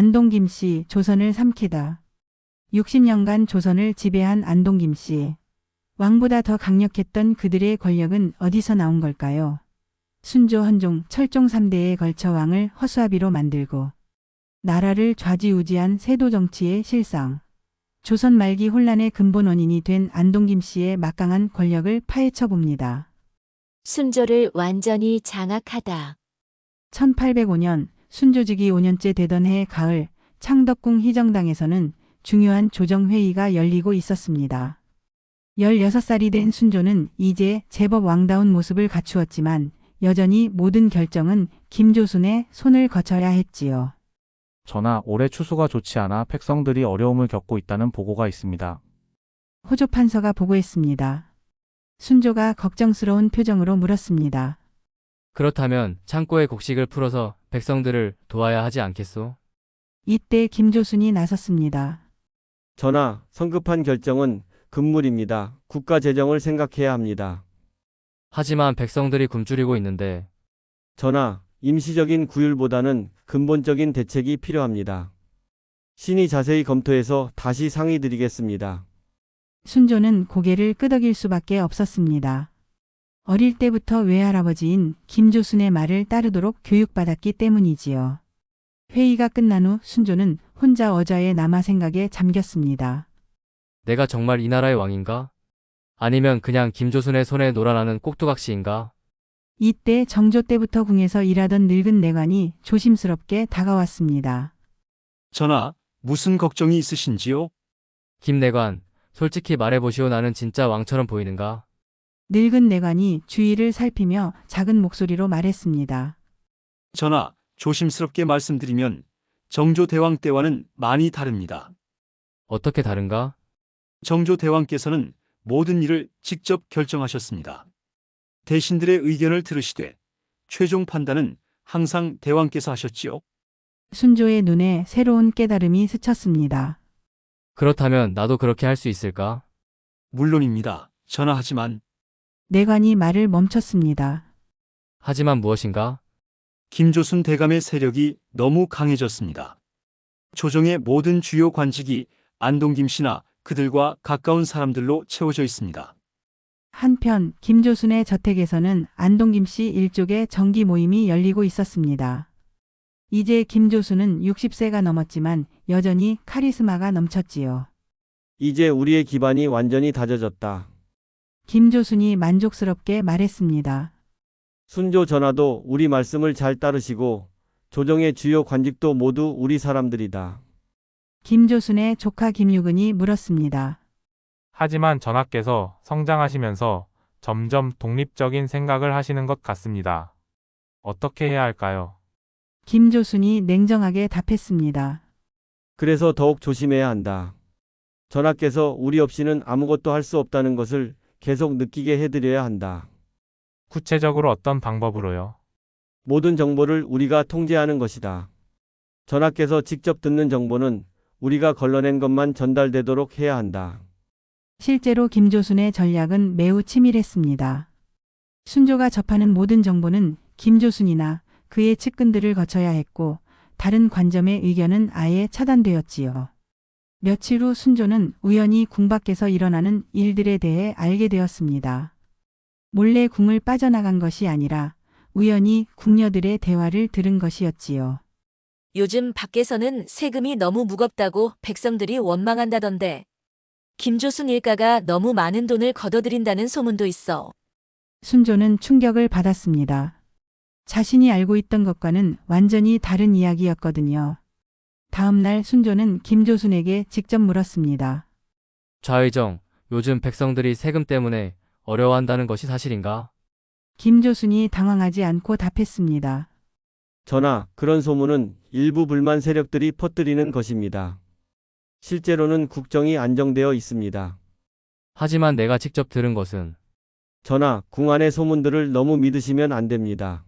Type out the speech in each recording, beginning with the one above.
안동 김씨 조선을 삼키다. 60년간 조선을 지배한 안동 김씨. 왕보다 더 강력했던 그들의 권력은 어디서 나온 걸까요? 순조, 헌종, 철종 3대에 걸쳐 왕을 허수아비로 만들고 나라를 좌지우지한 세도 정치의 실상. 조선 말기 혼란의 근본 원인이 된 안동 김씨의 막강한 권력을 파헤쳐 봅니다. 순조를 완전히 장악하다. 1805년 순조직이 5년째 되던 해 가을 창덕궁 희정당에서는 중요한 조정회의가 열리고 있었습니다. 16살이 된 순조는 이제 제법 왕다운 모습을 갖추었지만 여전히 모든 결정은 김조순의 손을 거쳐야 했지요. 전하, 올해 추수가 좋지 않아 백성들이 어려움을 겪고 있다는 보고가 있습니다. 호조 판서가 보고했습니다. 순조가 걱정스러운 표정으로 물었습니다. 그렇다면 창고의 곡식을 풀어서 백성들을 도와야 하지 않겠소? 이때 김조순이 나섰습니다. 전하, 성급한 결정은 금물입니다. 국가 재정을 생각해야 합니다. 하지만 백성들이 굶주리고 있는데 전하, 임시적인 구휼보다는 근본적인 대책이 필요합니다. 신이 자세히 검토해서 다시 상의드리겠습니다. 순조는 고개를 끄덕일 수밖에 없었습니다. 어릴 때부터 외할아버지인 김조순의 말을 따르도록 교육받았기 때문이지요. 회의가 끝난 후 순조는 혼자 어자의 남아 생각에 잠겼습니다. 내가 정말 이 나라의 왕인가? 아니면 그냥 김조순의 손에 놀아나는 꼭두각시인가? 이때 정조 때부터 궁에서 일하던 늙은 내관이 조심스럽게 다가왔습니다. 전하, 무슨 걱정이 있으신지요? 김 내관, 솔직히 말해보시오. 나는 진짜 왕처럼 보이는가? 늙은 내관이 주위를 살피며 작은 목소리로 말했습니다. 전하, 조심스럽게 말씀드리면 정조 대왕 때와는 많이 다릅니다. 어떻게 다른가? 정조 대왕께서는 모든 일을 직접 결정하셨습니다. 대신들의 의견을 들으시되 최종 판단은 항상 대왕께서 하셨지요. 순조의 눈에 새로운 깨달음이 스쳤습니다. 그렇다면 나도 그렇게 할 수 있을까? 물론입니다. 전하, 하지만 내관이 말을 멈췄습니다. 하지만 무엇인가? 김조순 대감의 세력이 너무 강해졌습니다. 조정의 모든 주요 관직이 안동 김씨나 그들과 가까운 사람들로 채워져 있습니다. 한편 김조순의 저택에서는 안동 김씨 일족의 정기 모임이 열리고 있었습니다. 이제 김조순은 60세가 넘었지만 여전히 카리스마가 넘쳤지요. 이제 우리의 기반이 완전히 다져졌다. 김조순이 만족스럽게 말했습니다. 순조 전하도 우리 말씀을 잘 따르시고 조정의 주요 관직도 모두 우리 사람들이다. 김조순의 조카 김유근이 물었습니다. 하지만 전하께서 성장하시면서 점점 독립적인 생각을 하시는 것 같습니다. 어떻게 해야 할까요? 김조순이 냉정하게 답했습니다. 그래서 더욱 조심해야 한다. 전하께서 우리 없이는 아무것도 할 수 없다는 것을 계속 느끼게 해드려야 한다. 구체적으로 어떤 방법으로요? 모든 정보를 우리가 통제하는 것이다. 전하께서 직접 듣는 정보는 우리가 걸러낸 것만 전달되도록 해야 한다. 실제로 김조순의 전략은 매우 치밀했습니다. 순조가 접하는 모든 정보는 김조순이나 그의 측근들을 거쳐야 했고 다른 관점의 의견은 아예 차단되었지요. 며칠 후 순조는 우연히 궁 밖에서 일어나는 일들에 대해 알게 되었습니다. 몰래 궁을 빠져나간 것이 아니라 우연히 궁녀들의 대화를 들은 것이었지요. 요즘 밖에서는 세금이 너무 무겁다고 백성들이 원망한다던데. 김조순 일가가 너무 많은 돈을 걷어들인다는 소문도 있어. 순조는 충격을 받았습니다. 자신이 알고 있던 것과는 완전히 다른 이야기였거든요. 다음 날 순조는 김조순에게 직접 물었습니다. 좌의정, 요즘 백성들이 세금 때문에 어려워한다는 것이 사실인가? 김조순이 당황하지 않고 답했습니다. 전하, 그런 소문은 일부 불만 세력들이 퍼뜨리는 것입니다. 실제로는 국정이 안정되어 있습니다. 하지만 내가 직접 들은 것은 전하, 궁 안의 소문들을 너무 믿으시면 안 됩니다.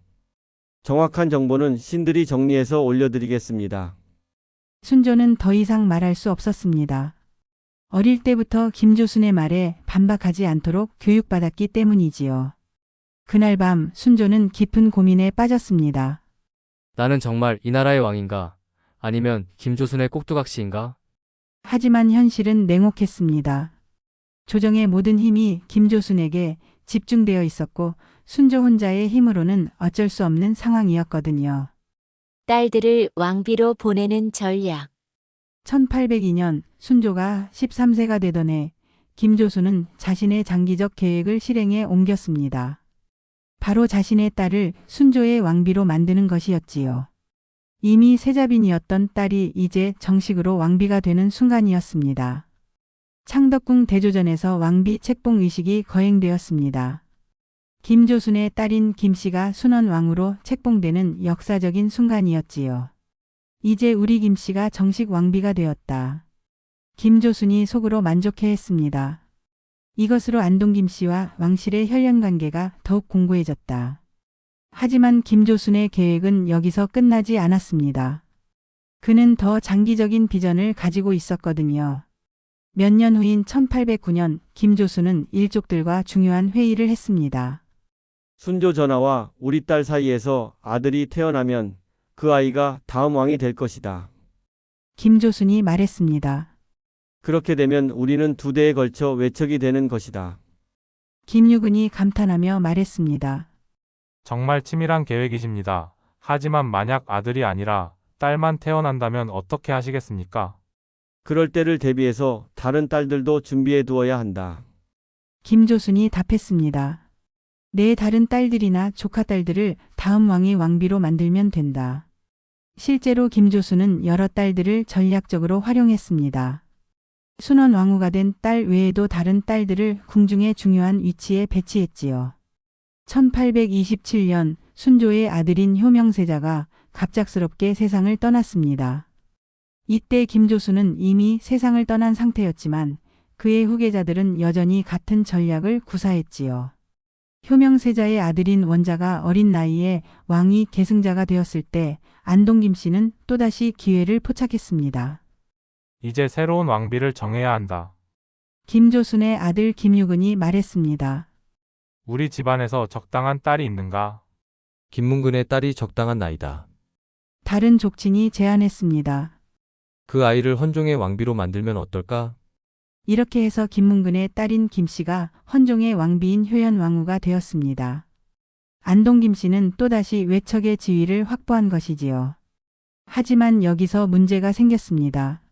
정확한 정보는 신들이 정리해서 올려드리겠습니다. 순조는 더 이상 말할 수 없었습니다. 어릴 때부터 김조순의 말에 반박하지 않도록 교육받았기 때문이지요. 그날 밤 순조는 깊은 고민에 빠졌습니다. 나는 정말 이 나라의 왕인가? 아니면 김조순의 꼭두각시인가? 하지만 현실은 냉혹했습니다. 조정의 모든 힘이 김조순에게 집중되어 있었고 순조 혼자의 힘으로는 어쩔 수 없는 상황이었거든요. 딸들을 왕비로 보내는 전략. 1802년 순조가 13세가 되던 해 김조순은 자신의 장기적 계획을 실행에 옮겼습니다. 바로 자신의 딸을 순조의 왕비로 만드는 것이었지요. 이미 세자빈이었던 딸이 이제 정식으로 왕비가 되는 순간이었습니다. 창덕궁 대조전에서 왕비 책봉 의식이 거행되었습니다. 김조순의 딸인 김씨가 순원왕으로 책봉되는 역사적인 순간이었지요. 이제 우리 김씨가 정식 왕비가 되었다. 김조순이 속으로 만족해했습니다. 이것으로 안동 김씨와 왕실의 혈연관계가 더욱 공고해졌다. 하지만 김조순의 계획은 여기서 끝나지 않았습니다. 그는 더 장기적인 비전을 가지고 있었거든요. 몇 년 후인 1809년 김조순은 일족들과 중요한 회의를 했습니다. 순조 전하와 우리 딸 사이에서 아들이 태어나면 그 아이가 다음 왕이 될 것이다. 김조순이 말했습니다. 그렇게 되면 우리는 두 대에 걸쳐 외척이 되는 것이다. 김유근이 감탄하며 말했습니다. 정말 치밀한 계획이십니다. 하지만 만약 아들이 아니라 딸만 태어난다면 어떻게 하시겠습니까? 그럴 때를 대비해서 다른 딸들도 준비해 두어야 한다. 김조순이 답했습니다. 내 다른 딸들이나 조카딸들을 다음 왕의 왕비로 만들면 된다. 실제로 김조순은 여러 딸들을 전략적으로 활용했습니다. 순원 왕후가 된 딸 외에도 다른 딸들을 궁중의 중요한 위치에 배치했지요. 1827년 순조의 아들인 효명세자가 갑작스럽게 세상을 떠났습니다. 이때 김조순은 이미 세상을 떠난 상태였지만 그의 후계자들은 여전히 같은 전략을 구사했지요. 효명세자의 아들인 원자가 어린 나이에 왕위 계승자가 되었을 때 안동 김씨는 또다시 기회를 포착했습니다. 이제 새로운 왕비를 정해야 한다. 김조순의 아들 김유근이 말했습니다. 우리 집안에서 적당한 딸이 있는가? 김문근의 딸이 적당한 나이다. 다른 족친이 제안했습니다. 그 아이를 헌종의 왕비로 만들면 어떨까? 이렇게 해서 김문근의 딸인 김씨가 헌종의 왕비인 효연왕후가 되었습니다. 안동 김씨는 또다시 외척의 지위를 확보한 것이지요. 하지만 여기서 문제가 생겼습니다.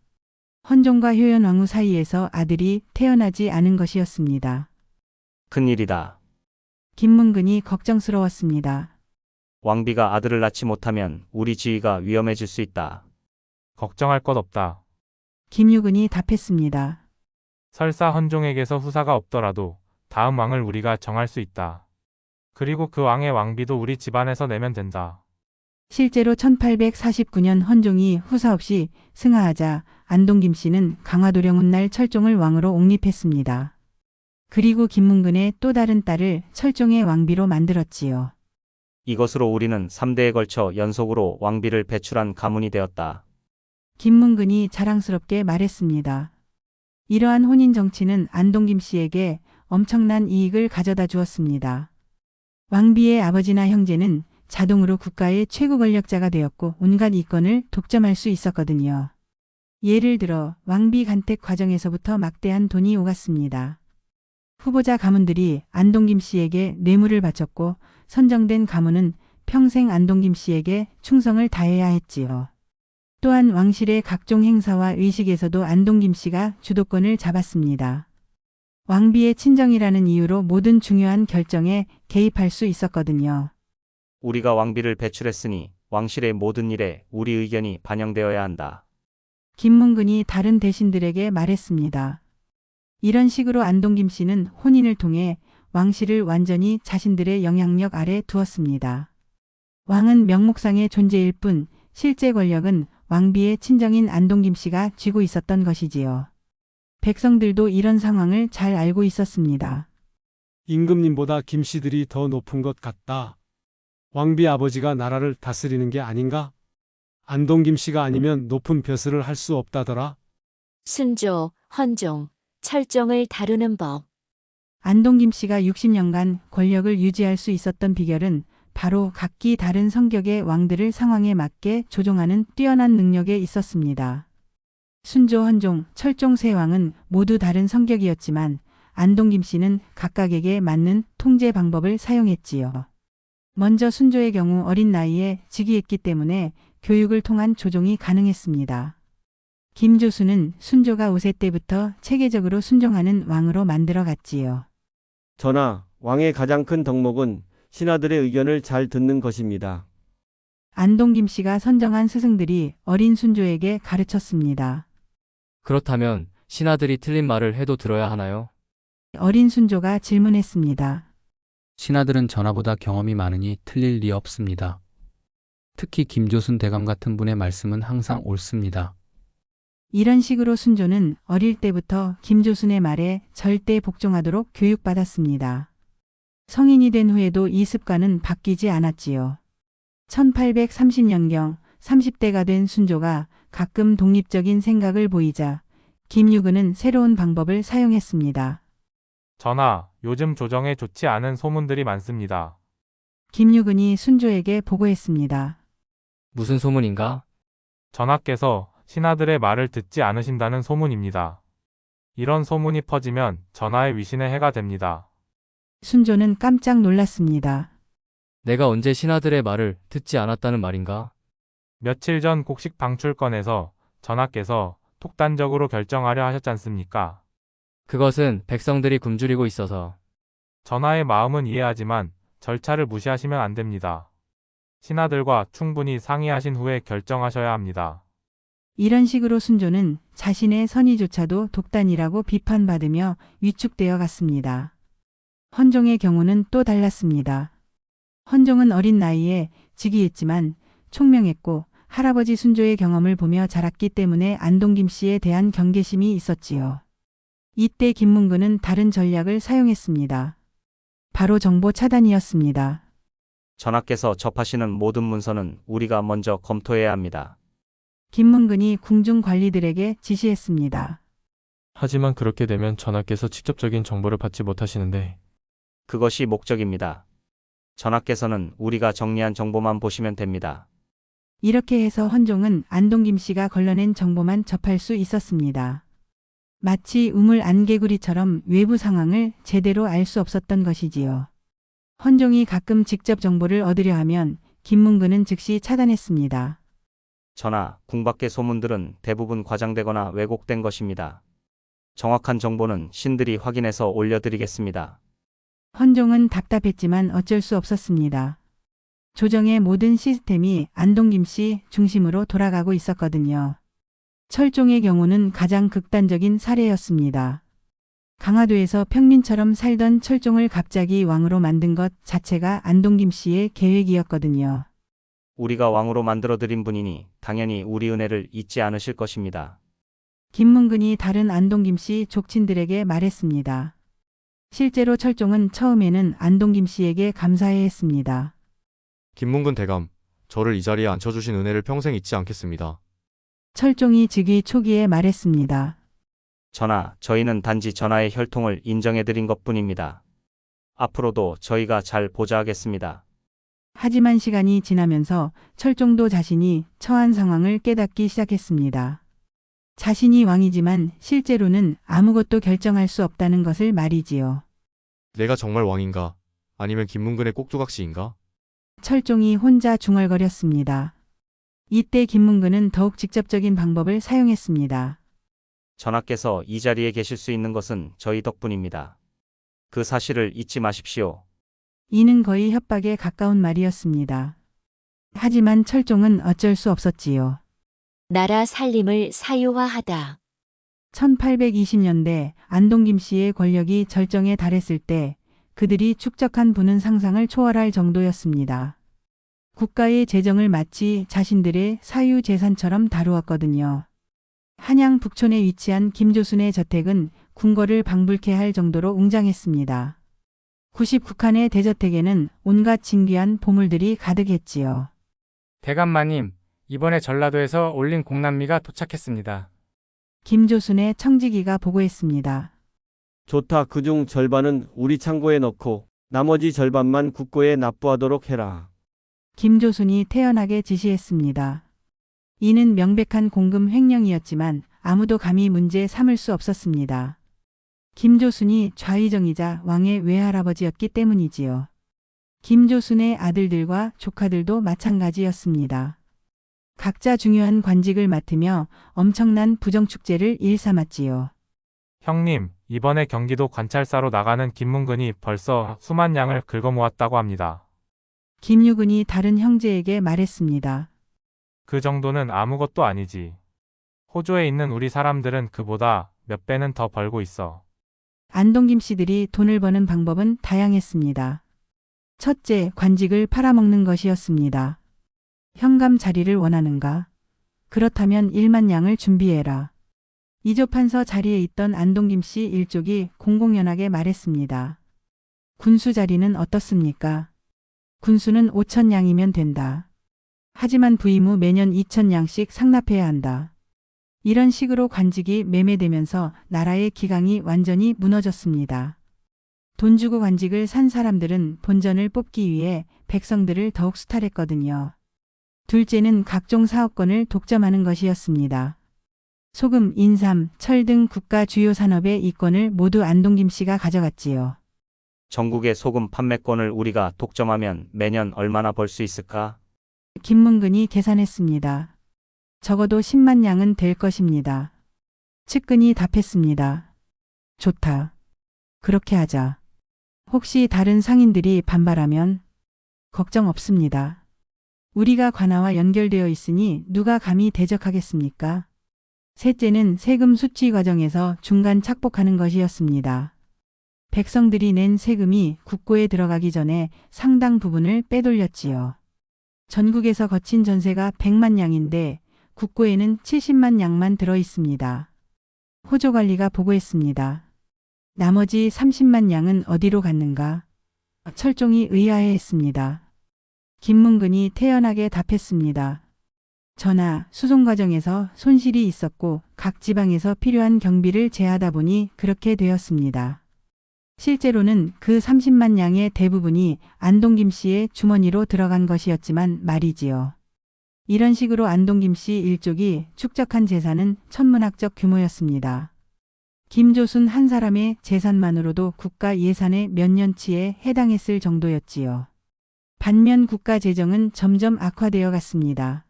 헌종과 효연왕후 사이에서 아들이 태어나지 않은 것이었습니다. 큰일이다. 김문근이 걱정스러웠습니다. 왕비가 아들을 낳지 못하면 우리 지위가 위험해질 수 있다. 걱정할 것 없다. 김유근이 답했습니다. 설사 헌종에게서 후사가 없더라도 다음 왕을 우리가 정할 수 있다. 그리고 그 왕의 왕비도 우리 집안에서 내면 된다. 실제로 1849년 헌종이 후사 없이 승하하자 안동 김씨는 강화도령 훗날 철종을 왕으로 옹립했습니다. 그리고 김문근의 또 다른 딸을 철종의 왕비로 만들었지요. 이것으로 우리는 3대에 걸쳐 연속으로 왕비를 배출한 가문이 되었다. 김문근이 자랑스럽게 말했습니다. 이러한 혼인 정치는 안동 김씨에게 엄청난 이익을 가져다 주었습니다. 왕비의 아버지나 형제는 자동으로 국가의 최고 권력자가 되었고 온갖 이권을 독점할 수 있었거든요. 예를 들어 왕비 간택 과정에서부터 막대한 돈이 오갔습니다. 후보자 가문들이 안동 김씨에게 뇌물을 바쳤고 선정된 가문은 평생 안동 김씨에게 충성을 다해야 했지요. 또한 왕실의 각종 행사와 의식에서도 안동 김씨가 주도권을 잡았습니다. 왕비의 친정이라는 이유로 모든 중요한 결정에 개입할 수 있었거든요. 우리가 왕비를 배출했으니 왕실의 모든 일에 우리 의견이 반영되어야 한다. 김문근이 다른 대신들에게 말했습니다. 이런 식으로 안동 김씨는 혼인을 통해 왕실을 완전히 자신들의 영향력 아래 두었습니다. 왕은 명목상의 존재일 뿐 실제 권력은 왕비의 친정인 안동 김씨가 쥐고 있었던 것이지요. 백성들도 이런 상황을 잘 알고 있었습니다. 임금님보다 김씨들이 더 높은 것 같다. 왕비 아버지가 나라를 다스리는 게 아닌가? 안동 김씨가 아니면 높은 벼슬을 할 수 없다더라. 순조, 헌종, 철종을 다루는 법. 안동 김씨가 60년간 권력을 유지할 수 있었던 비결은 바로 각기 다른 성격의 왕들을 상황에 맞게 조종하는 뛰어난 능력에 있었습니다. 순조, 헌종, 철종 세 왕은 모두 다른 성격이었지만 안동 김씨는 각각에게 맞는 통제 방법을 사용했지요. 먼저 순조의 경우 어린 나이에 즉위했기 때문에 교육을 통한 조종이 가능했습니다. 김조순은 순조가 5세 때부터 체계적으로 순종하는 왕으로 만들어갔지요. 전하, 왕의 가장 큰 덕목은 신하들의 의견을 잘 듣는 것입니다. 안동 김씨가 선정한 스승들이 어린 순조에게 가르쳤습니다. 그렇다면 신하들이 틀린 말을 해도 들어야 하나요? 어린 순조가 질문했습니다. 신하들은 전하보다 경험이 많으니 틀릴 리 없습니다. 특히 김조순 대감 같은 분의 말씀은 항상 옳습니다. 이런 식으로 순조는 어릴 때부터 김조순의 말에 절대 복종하도록 교육받았습니다. 성인이 된 후에도 이 습관은 바뀌지 않았지요. 1830년경 30대가 된 순조가 가끔 독립적인 생각을 보이자 김유근은 새로운 방법을 사용했습니다. 전하, 요즘 조정에 좋지 않은 소문들이 많습니다. 김유근이 순조에게 보고했습니다. 무슨 소문인가? 전하께서 신하들의 말을 듣지 않으신다는 소문입니다. 이런 소문이 퍼지면 전하의 위신에 해가 됩니다. 순조는 깜짝 놀랐습니다. 내가 언제 신하들의 말을 듣지 않았다는 말인가? 며칠 전 곡식 방출건에서 전하께서 독단적으로 결정하려 하셨지 않습니까? 그것은 백성들이 굶주리고 있어서. 전하의 마음은 이해하지만 절차를 무시하시면 안 됩니다. 신하들과 충분히 상의하신 후에 결정하셔야 합니다. 이런 식으로 순조는 자신의 선의조차도 독단이라고 비판받으며 위축되어 갔습니다. 헌종의 경우는 또 달랐습니다. 헌종은 어린 나이에 즉위했지만 총명했고 할아버지 순조의 경험을 보며 자랐기 때문에 안동 김씨에 대한 경계심이 있었지요. 이때 김문근은 다른 전략을 사용했습니다. 바로 정보 차단이었습니다. 전하께서 접하시는 모든 문서는 우리가 먼저 검토해야 합니다. 김문근이 궁중 관리들에게 지시했습니다. 하지만 그렇게 되면 전하께서 직접적인 정보를 받지 못하시는데 그것이 목적입니다. 전하께서는 우리가 정리한 정보만 보시면 됩니다. 이렇게 해서 헌종은 안동 김씨가 걸러낸 정보만 접할 수 있었습니다. 마치 우물 안개구리처럼 외부 상황을 제대로 알 수 없었던 것이지요. 헌종이 가끔 직접 정보를 얻으려 하면 김문근은 즉시 차단했습니다. 전하, 궁 밖의 소문들은 대부분 과장되거나 왜곡된 것입니다. 정확한 정보는 신들이 확인해서 올려드리겠습니다. 헌종은 답답했지만 어쩔 수 없었습니다. 조정의 모든 시스템이 안동 김씨 중심으로 돌아가고 있었거든요. 철종의 경우는 가장 극단적인 사례였습니다. 강화도에서 평민처럼 살던 철종을 갑자기 왕으로 만든 것 자체가 안동 김씨의 계획이었거든요. 우리가 왕으로 만들어드린 분이니 당연히 우리 은혜를 잊지 않으실 것입니다. 김문근이 다른 안동 김씨 족친들에게 말했습니다. 실제로 철종은 처음에는 안동 김씨에게 감사해 했습니다. 김문근 대감, 저를 이 자리에 앉혀주신 은혜를 평생 잊지 않겠습니다. 철종이 즉위 초기에 말했습니다. 전하, 저희는 단지 전하의 혈통을 인정해드린 것뿐입니다. 앞으로도 저희가 잘 보좌하겠습니다. 하지만 시간이 지나면서 철종도 자신이 처한 상황을 깨닫기 시작했습니다. 자신이 왕이지만 실제로는 아무것도 결정할 수 없다는 것을 말이지요. 내가 정말 왕인가? 아니면 김문근의 꼭두각시인가? 철종이 혼자 중얼거렸습니다. 이때 김문근은 더욱 직접적인 방법을 사용했습니다. 전하께서 이 자리에 계실 수 있는 것은 저희 덕분입니다. 그 사실을 잊지 마십시오. 이는 거의 협박에 가까운 말이었습니다. 하지만 철종은 어쩔 수 없었지요. 나라 살림을 사유화하다. 1820년대 안동 김씨의 권력이 절정에 달했을 때 그들이 축적한 부는 상상을 초월할 정도였습니다. 국가의 재정을 마치 자신들의 사유재산처럼 다루었거든요. 한양 북촌에 위치한 김조순의 저택은 궁궐을 방불케 할 정도로 웅장했습니다. 99칸의 대저택에는 온갖 진귀한 보물들이 가득했지요. 대감마님, 이번에 전라도에서 올린 공남미가 도착했습니다. 김조순의 청지기가 보고했습니다. 좋다. 그중 절반은 우리 창고에 넣고 나머지 절반만 국고에 납부하도록 해라. 김조순이 태연하게 지시했습니다. 이는 명백한 공금 횡령이었지만 아무도 감히 문제 삼을 수 없었습니다. 김조순이 좌의정이자 왕의 외할아버지였기 때문이지요. 김조순의 아들들과 조카들도 마찬가지였습니다. 각자 중요한 관직을 맡으며 엄청난 부정축제를 일삼았지요. 형님, 이번에 경기도 관찰사로 나가는 김문근이 벌써 수만 양을 긁어모았다고 합니다. 김유근이 다른 형제에게 말했습니다. 그 정도는 아무것도 아니지. 호주에 있는 우리 사람들은 그보다 몇 배는 더 벌고 있어. 안동김 씨들이 돈을 버는 방법은 다양했습니다. 첫째, 관직을 팔아먹는 것이었습니다. 현감 자리를 원하는가? 그렇다면 1만 양을 준비해라. 이조판서 자리에 있던 안동김 씨 일족이 공공연하게 말했습니다. 군수 자리는 어떻습니까? 군수는 5천 양이면 된다. 하지만 부임 후 매년 2천 양씩 상납해야 한다. 이런 식으로 관직이 매매되면서 나라의 기강이 완전히 무너졌습니다. 돈 주고 관직을 산 사람들은 본전을 뽑기 위해 백성들을 더욱 수탈했거든요. 둘째는 각종 사업권을 독점하는 것이었습니다. 소금, 인삼, 철 등 국가 주요 산업의 이권을 모두 안동김 씨가 가져갔지요. 전국의 소금 판매권을 우리가 독점하면 매년 얼마나 벌 수 있을까? 김문근이 계산했습니다. 적어도 10만 양은 될 것입니다. 측근이 답했습니다. 좋다. 그렇게 하자. 혹시 다른 상인들이 반발하면? 걱정 없습니다. 우리가 관아와 연결되어 있으니 누가 감히 대적하겠습니까? 셋째는 세금 수취 과정에서 중간 착복하는 것이었습니다. 백성들이 낸 세금이 국고에 들어가기 전에 상당 부분을 빼돌렸지요. 전국에서 거친 전세가 100만 양인데 국고에는 70만 양만 들어 있습니다. 호조관리가 보고했습니다. 나머지 30만 양은 어디로 갔는가? 철종이 의아해했습니다. 김문근이 태연하게 답했습니다. 전하, 수송 과정에서 손실이 있었고 각 지방에서 필요한 경비를 제하다 보니 그렇게 되었습니다. 실제로는 그 30만 양의 대부분이 안동김 씨의 주머니로 들어간 것이었지만 말이지요. 이런 식으로 안동김 씨 일족이 축적한 재산은 천문학적 규모였습니다. 김조순 한 사람의 재산만으로도 국가 예산의 몇 년치에 해당했을 정도였지요. 반면 국가 재정은 점점 악화되어 갔습니다.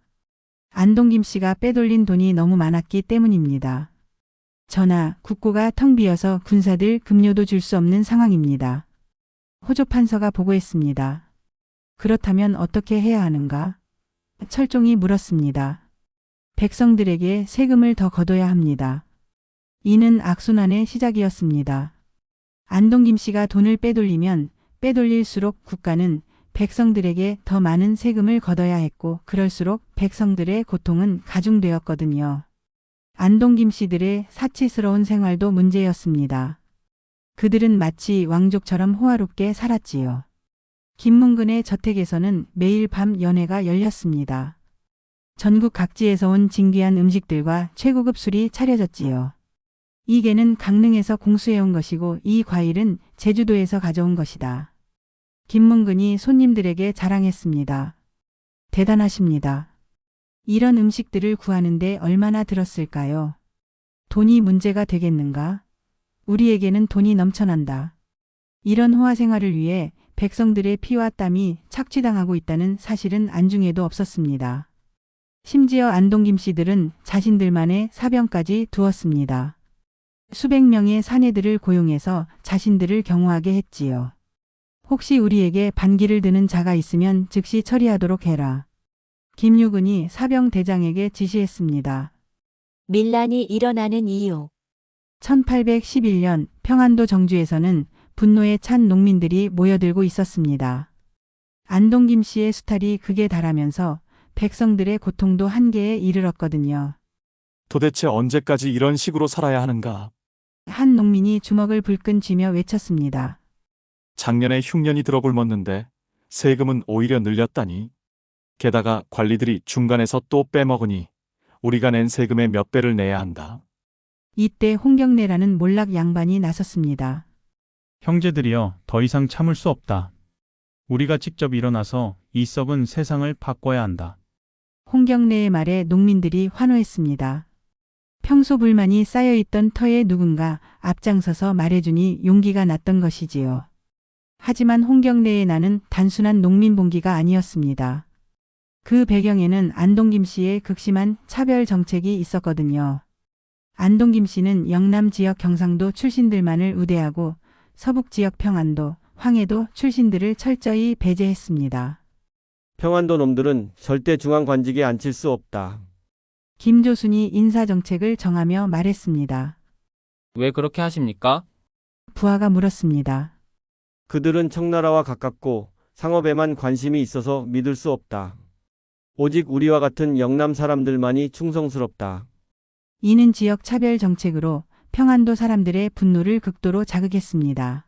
안동김 씨가 빼돌린 돈이 너무 많았기 때문입니다. 전하, 국고가 텅 비어서 군사들 급료도 줄 수 없는 상황입니다. 호조판서가 보고했습니다. 그렇다면 어떻게 해야 하는가? 철종이 물었습니다. 백성들에게 세금을 더 걷어야 합니다. 이는 악순환의 시작이었습니다. 안동김 씨가 돈을 빼돌리면 빼돌릴수록 국가는 백성들에게 더 많은 세금을 걷어야 했고 그럴수록 백성들의 고통은 가중되었거든요. 안동김 씨들의 사치스러운 생활도 문제였습니다. 그들은 마치 왕족처럼 호화롭게 살았지요. 김문근의 저택에서는 매일 밤 연회가 열렸습니다. 전국 각지에서 온 진귀한 음식들과 최고급 술이 차려졌지요. 이 게는 강릉에서 공수해온 것이고 이 과일은 제주도에서 가져온 것이다. 김문근이 손님들에게 자랑했습니다. 대단하십니다. 이런 음식들을 구하는데 얼마나 들었을까요? 돈이 문제가 되겠는가? 우리에게는 돈이 넘쳐난다. 이런 호화 생활을 위해 백성들의 피와 땀이 착취당하고 있다는 사실은 안중에도 없었습니다. 심지어 안동김 씨들은 자신들만의 사병까지 두었습니다. 수백 명의 사내들을 고용해서 자신들을 경호하게 했지요. 혹시 우리에게 반기를 드는 자가 있으면 즉시 처리하도록 해라. 김유근이 사병 대장에게 지시했습니다. 밀란이 일어나는 이유. 1811년 평안도 정주에서는 분노에 찬 농민들이 모여들고 있었습니다. 안동김 씨의 수탈이 극에 달하면서 백성들의 고통도 한계에 이르렀거든요. 도대체 언제까지 이런 식으로 살아야 하는가? 한 농민이 주먹을 불끈 쥐며 외쳤습니다. 작년에 흉년이 들어불었는데 세금은 오히려 늘렸다니. 게다가 관리들이 중간에서 또 빼먹으니 우리가 낸 세금의 몇 배를 내야 한다. 이때 홍경래라는 몰락 양반이 나섰습니다. 형제들이여, 더 이상 참을 수 없다. 우리가 직접 일어나서 이 썩은 세상을 바꿔야 한다. 홍경래의 말에 농민들이 환호했습니다. 평소 불만이 쌓여있던 터에 누군가 앞장서서 말해주니 용기가 났던 것이지요. 하지만 홍경래의 난은 단순한 농민 봉기가 아니었습니다. 그 배경에는 안동김 씨의 극심한 차별 정책이 있었거든요. 안동김 씨는 영남 지역 경상도 출신들만을 우대하고 서북 지역 평안도, 황해도 출신들을 철저히 배제했습니다. 평안도 놈들은 절대 중앙관직에 앉힐 수 없다. 김조순이 인사정책을 정하며 말했습니다. 왜 그렇게 하십니까? 부하가 물었습니다. 그들은 청나라와 가깝고 상업에만 관심이 있어서 믿을 수 없다. 오직 우리와 같은 영남 사람들만이 충성스럽다. 이는 지역 차별 정책으로 평안도 사람들의 분노를 극도로 자극했습니다.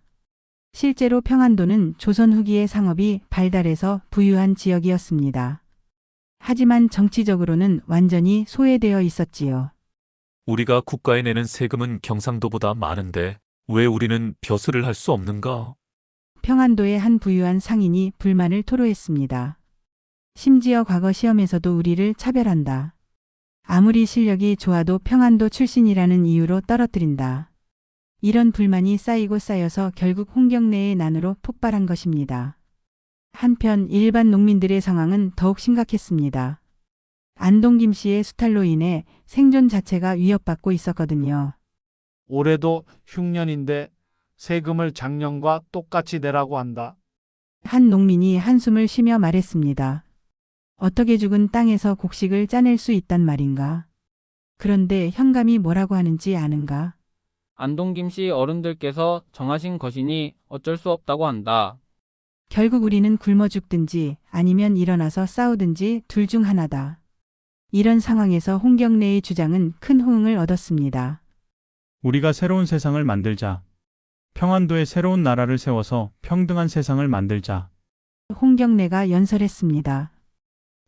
실제로 평안도는 조선 후기의 상업이 발달해서 부유한 지역이었습니다. 하지만 정치적으로는 완전히 소외되어 있었지요. 우리가 국가에 내는 세금은 경상도보다 많은데 왜 우리는 벼슬을 할 수 없는가? 평안도의 한 부유한 상인이 불만을 토로했습니다. 심지어 과거 시험에서도 우리를 차별한다. 아무리 실력이 좋아도 평안도 출신이라는 이유로 떨어뜨린다. 이런 불만이 쌓이고 쌓여서 결국 홍경래의 난으로 폭발한 것입니다. 한편 일반 농민들의 상황은 더욱 심각했습니다. 안동김 씨의 수탈로 인해 생존 자체가 위협받고 있었거든요. 올해도 흉년인데 세금을 작년과 똑같이 내라고 한다. 한 농민이 한숨을 쉬며 말했습니다. 어떻게 죽은 땅에서 곡식을 짜낼 수 있단 말인가? 그런데 현감이 뭐라고 하는지 아는가? 안동김씨 어른들께서 정하신 것이니 어쩔 수 없다고 한다. 결국 우리는 굶어 죽든지 아니면 일어나서 싸우든지 둘 중 하나다. 이런 상황에서 홍경래의 주장은 큰 호응을 얻었습니다. 우리가 새로운 세상을 만들자. 평안도에 새로운 나라를 세워서 평등한 세상을 만들자. 홍경래가 연설했습니다.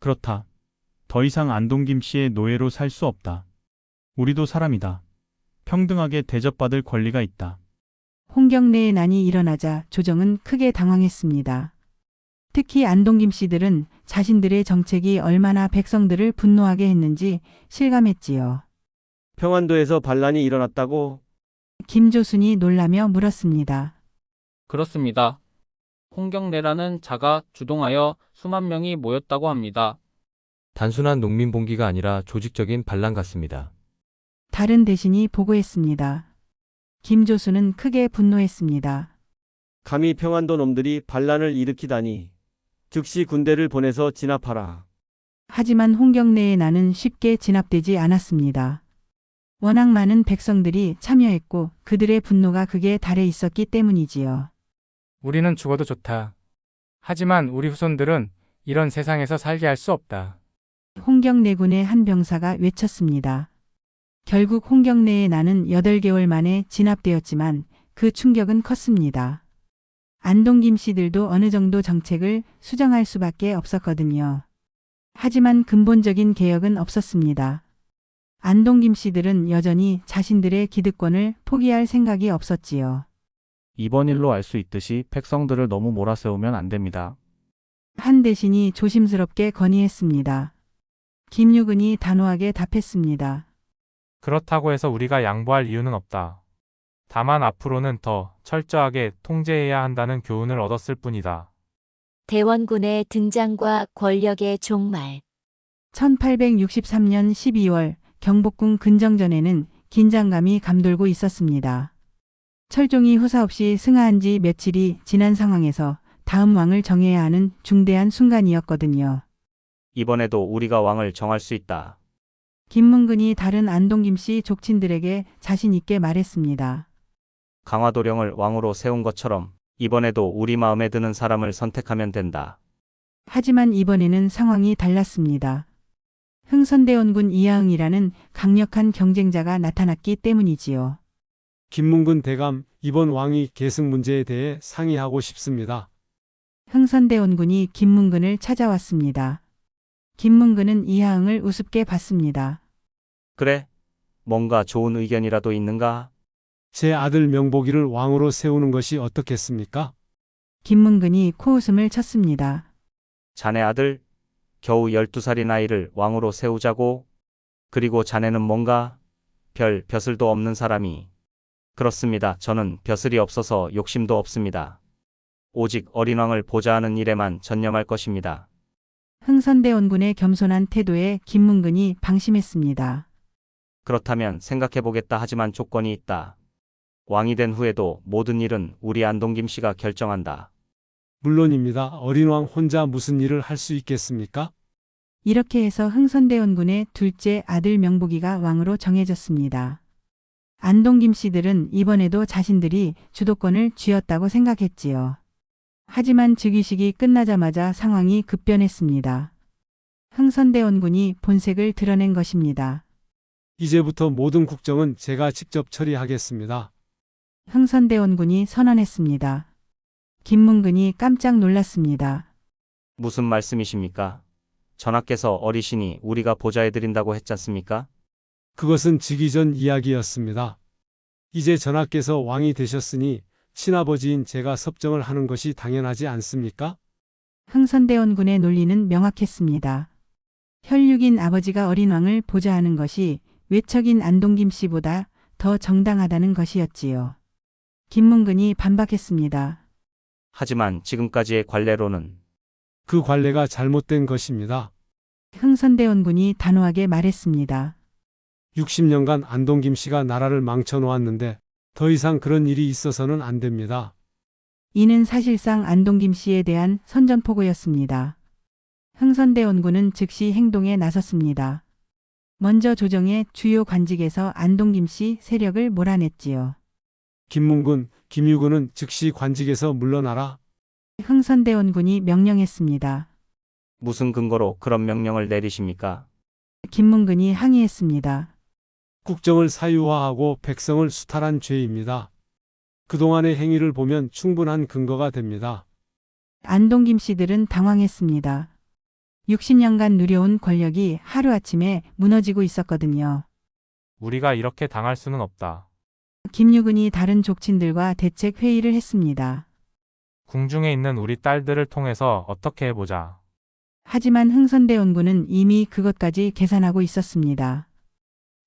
그렇다. 더 이상 안동김 씨의 노예로 살 수 없다. 우리도 사람이다. 평등하게 대접받을 권리가 있다. 홍경래의 난이 일어나자 조정은 크게 당황했습니다. 특히 안동김 씨들은 자신들의 정책이 얼마나 백성들을 분노하게 했는지 실감했지요. 평안도에서 반란이 일어났다고? 김조순이 놀라며 물었습니다. 그렇습니다. 홍경래라는 자가 주동하여 수만 명이 모였다고 합니다. 단순한 농민 봉기가 아니라 조직적인 반란 같습니다. 다른 대신이 보고했습니다. 김조순은 크게 분노했습니다. 감히 평안도 놈들이 반란을 일으키다니. 즉시 군대를 보내서 진압하라. 하지만 홍경래의 난은 쉽게 진압되지 않았습니다. 워낙 많은 백성들이 참여했고 그들의 분노가 극에 달해 있었기 때문이지요. 우리는 죽어도 좋다. 하지만 우리 후손들은 이런 세상에서 살게 할 수 없다. 홍경래군의 한 병사가 외쳤습니다. 결국 홍경래의 난은 8개월 만에 진압되었지만 그 충격은 컸습니다. 안동김 씨들도 어느 정도 정책을 수정할 수밖에 없었거든요. 하지만 근본적인 개혁은 없었습니다. 안동김 씨들은 여전히 자신들의 기득권을 포기할 생각이 없었지요. 이번 일로 알 수 있듯이 백성들을 너무 몰아세우면 안 됩니다. 한 대신이 조심스럽게 건의했습니다. 김유근이 단호하게 답했습니다. 그렇다고 해서 우리가 양보할 이유는 없다. 다만 앞으로는 더 철저하게 통제해야 한다는 교훈을 얻었을 뿐이다. 대원군의 등장과 권력의 종말. 1863년 12월 경복궁 근정전에는 긴장감이 감돌고 있었습니다. 철종이 후사 없이 승하한 지 며칠이 지난 상황에서 다음 왕을 정해야 하는 중대한 순간이었거든요. 이번에도 우리가 왕을 정할 수 있다. 김문근이 다른 안동김 씨 족친들에게 자신 있게 말했습니다. 강화도령을 왕으로 세운 것처럼 이번에도 우리 마음에 드는 사람을 선택하면 된다. 하지만 이번에는 상황이 달랐습니다. 흥선대원군 이하응이라는 강력한 경쟁자가 나타났기 때문이지요. 김문근 대감, 이번 왕위 계승 문제에 대해 상의하고 싶습니다. 흥선대원군이 김문근을 찾아왔습니다. 김문근은 이하응을 우습게 봤습니다. 그래? 뭔가 좋은 의견이라도 있는가? 제 아들 명복이를 왕으로 세우는 것이 어떻겠습니까? 김문근이 코웃음을 쳤습니다. 자네 아들, 겨우 12살인 아이를 왕으로 세우자고? 그리고 자네는 뭔가 벼슬도 없는 사람이. 그렇습니다. 저는 벼슬이 없어서 욕심도 없습니다. 오직 어린 왕을 보좌하는 일에만 전념할 것입니다. 흥선대원군의 겸손한 태도에 김문근이 방심했습니다. 그렇다면 생각해보겠다 하지만 조건이 있다. 왕이 된 후에도 모든 일은 우리 안동김 씨가 결정한다. 물론입니다. 어린 왕 혼자 무슨 일을 할 수 있겠습니까? 이렇게 해서 흥선대원군의 둘째 아들 명복이가 왕으로 정해졌습니다. 안동김 씨들은 이번에도 자신들이 주도권을 쥐었다고 생각했지요. 하지만 즉위식이 끝나자마자 상황이 급변했습니다. 흥선대원군이 본색을 드러낸 것입니다. 이제부터 모든 국정은 제가 직접 처리하겠습니다. 흥선대원군이 선언했습니다. 김문근이 깜짝 놀랐습니다. 무슨 말씀이십니까? 전하께서 어리시니 우리가 보좌해드린다고 했지 않습니까? 그것은 즉위 전 이야기였습니다. 이제 전하께서 왕이 되셨으니 친아버지인 제가 섭정을 하는 것이 당연하지 않습니까? 흥선대원군의 논리는 명확했습니다. 혈육인 아버지가 어린 왕을 보좌하는 것이 외척인 안동김 씨보다 더 정당하다는 것이었지요. 김문근이 반박했습니다. 하지만 지금까지의 관례로는 그 관례가 잘못된 것입니다. 흥선대원군이 단호하게 말했습니다. 60년간 안동김 씨가 나라를 망쳐놓았는데 더 이상 그런 일이 있어서는 안 됩니다. 이는 사실상 안동김 씨에 대한 선전포고였습니다. 흥선대원군은 즉시 행동에 나섰습니다. 먼저 조정의 주요 관직에서 안동김 씨 세력을 몰아냈지요. 김문근, 김유근은 즉시 관직에서 물러나라. 흥선대원군이 명령했습니다. 무슨 근거로 그런 명령을 내리십니까? 김문근이 항의했습니다. 국정을 사유화하고 백성을 수탈한 죄입니다. 그동안의 행위를 보면 충분한 근거가 됩니다. 안동김 씨들은 당황했습니다. 60년간 누려온 권력이 하루아침에 무너지고 있었거든요. 우리가 이렇게 당할 수는 없다. 김유근이 다른 족친들과 대책 회의를 했습니다. 궁중에 있는 우리 딸들을 통해서 어떻게 해보자. 하지만 흥선대원군은 이미 그것까지 계산하고 있었습니다.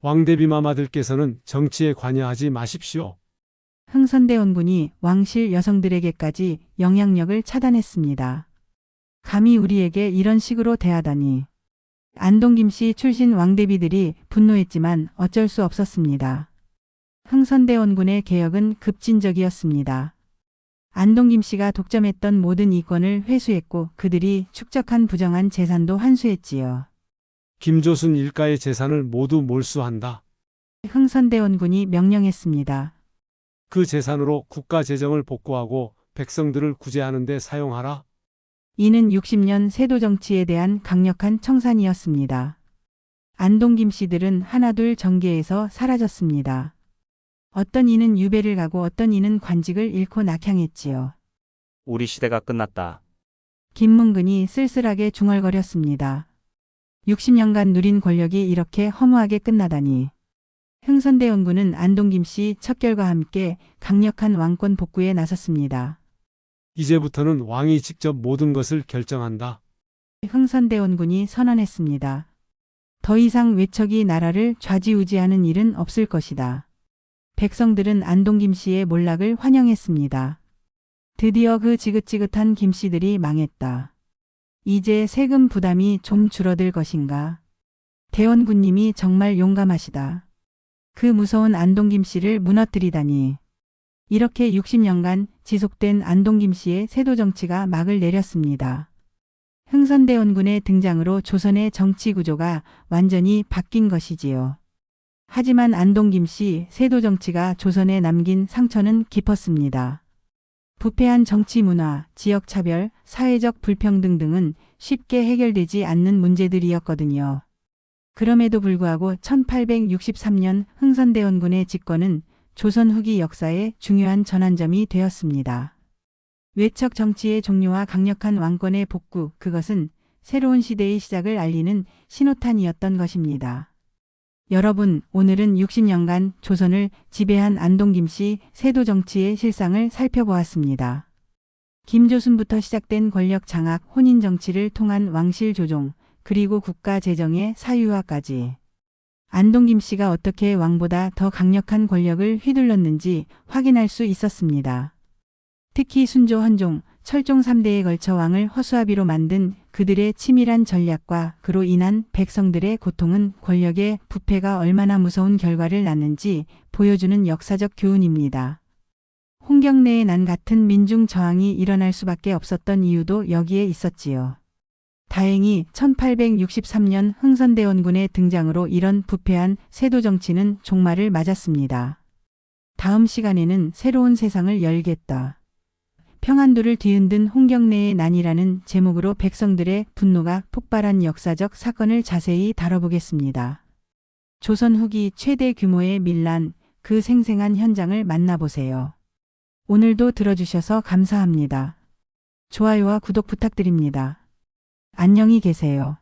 왕대비마마들께서는 정치에 관여하지 마십시오. 흥선대원군이 왕실 여성들에게까지 영향력을 차단했습니다. 감히 우리에게 이런 식으로 대하다니. 안동김 씨 출신 왕대비들이 분노했지만 어쩔 수 없었습니다. 흥선대원군의 개혁은 급진적이었습니다. 안동김 씨가 독점했던 모든 이권을 회수했고 그들이 축적한 부정한 재산도 환수했지요. 김조순 일가의 재산을 모두 몰수한다. 흥선대원군이 명령했습니다. 그 재산으로 국가 재정을 복구하고 백성들을 구제하는 데 사용하라. 이는 60년 세도 정치에 대한 강력한 청산이었습니다. 안동김 씨들은 하나둘 정계에서 사라졌습니다. 어떤 이는 유배를 가고 어떤 이는 관직을 잃고 낙향했지요. 우리 시대가 끝났다. 김문근이 쓸쓸하게 중얼거렸습니다. 60년간 누린 권력이 이렇게 허무하게 끝나다니. 흥선대원군은 안동김 씨 척결과 함께 강력한 왕권 복구에 나섰습니다. 이제부터는 왕이 직접 모든 것을 결정한다. 흥선대원군이 선언했습니다. 더 이상 외척이 나라를 좌지우지하는 일은 없을 것이다. 백성들은 안동김 씨의 몰락을 환영했습니다. 드디어 그 지긋지긋한 김 씨들이 망했다. 이제 세금 부담이 좀 줄어들 것인가. 대원군님이 정말 용감하시다. 그 무서운 안동김 씨를 무너뜨리다니. 이렇게 60년간 지속된 안동김 씨의 세도 정치가 막을 내렸습니다. 흥선대원군의 등장으로 조선의 정치 구조가 완전히 바뀐 것이지요. 하지만 안동김 씨 세도 정치가 조선에 남긴 상처는 깊었습니다. 부패한 정치 문화, 지역 차별, 사회적 불평등 등은 쉽게 해결되지 않는 문제들이었거든요. 그럼에도 불구하고 1863년 흥선대원군의 집권은 조선 후기 역사의 중요한 전환점이 되었습니다. 외척 정치의 종료와 강력한 왕권의 복구, 그것은 새로운 시대의 시작을 알리는 신호탄이었던 것입니다. 여러분, 오늘은 60년간 조선을 지배한 안동 김씨 세도 정치의 실상을 살펴보았습니다. 김조순부터 시작된 권력 장악, 혼인 정치를 통한 왕실 조종, 그리고 국가 재정의 사유화까지. 안동 김씨가 어떻게 왕보다 더 강력한 권력을 휘둘렀는지 확인할 수 있었습니다. 특히 순조, 헌종, 철종 3대에 걸쳐 왕을 허수아비로 만든 그들의 치밀한 전략과 그로 인한 백성들의 고통은 권력의 부패가 얼마나 무서운 결과를 낳는지 보여주는 역사적 교훈입니다. 홍경래의 난 같은 민중 저항이 일어날 수밖에 없었던 이유도 여기에 있었지요. 다행히 1863년 흥선대원군의 등장으로 이런 부패한 세도 정치는 종말을 맞았습니다. 다음 시간에는 새로운 세상을 열겠다. 평안도를 뒤흔든 홍경래의 난이라는 제목으로 백성들의 분노가 폭발한 역사적 사건을 자세히 다뤄보겠습니다. 조선 후기 최대 규모의 밀란, 그 생생한 현장을 만나보세요. 오늘도 들어주셔서 감사합니다. 좋아요와 구독 부탁드립니다. 안녕히 계세요.